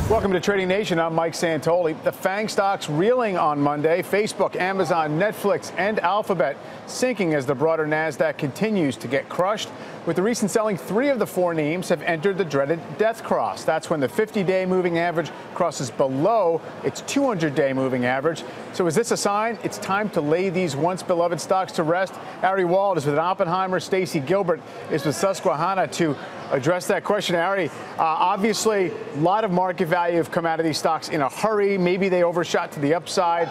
Welcome to Trading Nation. I'm Mike Santoli. The FANG stocks reeling on Monday. Facebook, Amazon, Netflix, and Alphabet sinking as the broader NASDAQ continues to get crushed. With the recent selling, 3 of the 4 names have entered the dreaded death cross. That's when the 50-day moving average crosses below its 200-day moving average. So is this a sign it's time to lay these once beloved stocks to rest? Ari Wald is with Oppenheimer. Stacey Gilbert is with Susquehanna to address that question. Ari, obviously, a lot of market value have come out of these stocks in a hurry. Maybe they overshot to the upside.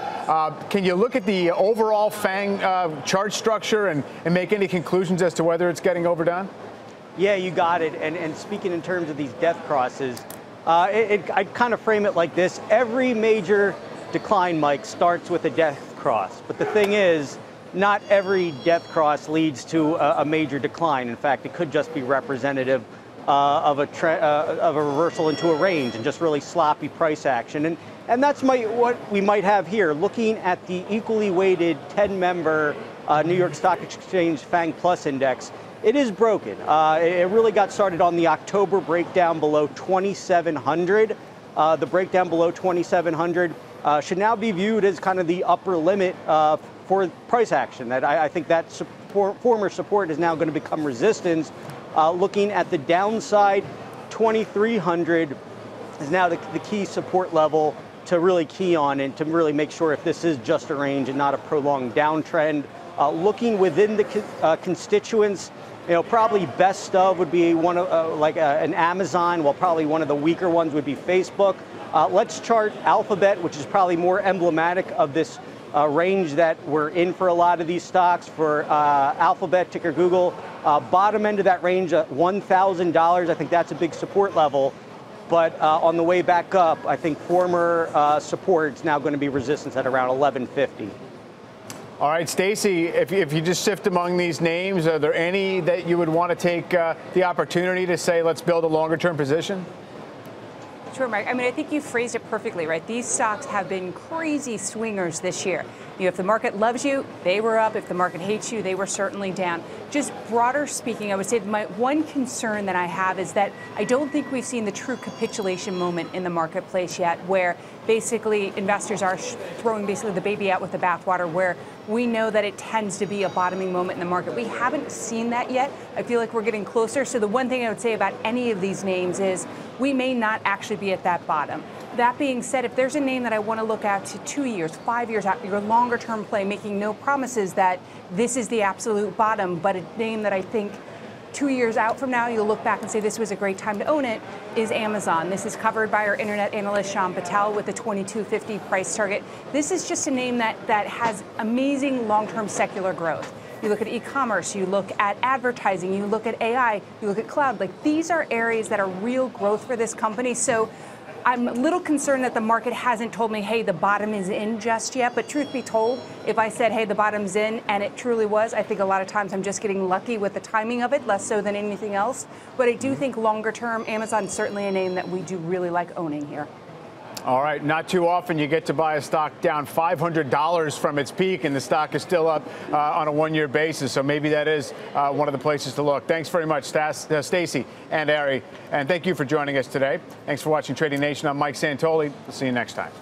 Can you look at the overall FANG chart structure and make any conclusions as to whether it's getting overdone? Yeah, you got it. And speaking in terms of these death crosses, I'd kind of frame it like this. Every major decline, Mike, starts with a death cross. But the thing is, not every death cross leads to a major decline. In fact, it could just be representative of a reversal into a range and just really sloppy price action. And that's what we might have here. Looking at the equally weighted 10-member New York Stock Exchange FANG Plus Index, it is broken. It really got started on the October breakdown below 2,700. The breakdown below 2,700 should now be viewed as kind of the upper limit for price action. That I think that former support is now going to become resistance. Looking at the downside, 2,300 is now the key support level to really key on and to really make sure if this is just a range and not a prolonged downtrend. Looking within the constituents, probably best of would be one of an Amazon, while probably one of the weaker ones would be Facebook. Let's chart Alphabet, which is probably more emblematic of this range that we're in for a lot of these stocks. For Alphabet, ticker Google, bottom end of that range at $1,000. I think that's a big support level. But on the way back up, I think former support is now going to be resistance at around $11.50. All right, Stacey, if you just sift among these names, are there any that you would want to take the opportunity to say, let's build a longer-term position? Sure, Mike. I mean, I think you phrased it perfectly, right? These stocks have been crazy swingers this year. If the market loves you, they were up. If the market hates you, they were certainly down. Just broader speaking, I would say my one concern that I have is that I don't think we've seen the true capitulation moment in the marketplace yet, where basically investors are throwing basically the baby out with the bathwater, where we know that it tends to be a bottoming moment in the market. We haven't seen that yet. I feel like we're getting closer. So the one thing I would say about any of these names is we may not actually be at that bottom. That being said, if there's a name that I want to look at to 2 years, 5 years out, your longer term play, making no promises that this is the absolute bottom, but a name that I think 2 years out from now, you'll look back and say this was a great time to own it, is Amazon. This is covered by our internet analyst, Shyam Patel, with the $22.50 price target. This is just a name that has amazing long-term secular growth. You look at e-commerce, you look at advertising, you look at AI, you look at cloud. Like, these are areas that are real growth for this company. So I'm a little concerned that the market hasn't told me, hey, the bottom is in just yet. But truth be told, if I said, hey, the bottom's in, and it truly was, I think a lot of times I'm just getting lucky with the timing of it, less so than anything else. But I do think longer term, Amazon's certainly a name that we do really like owning here. All right, not too often you get to buy a stock down $500 from its peak, and the stock is still up on a one-year basis. So maybe that is one of the places to look. Thanks very much, Stacey and Ari, and thank you for joining us today. Thanks for watching Trading Nation. I'm Mike Santoli. We'll see you next time.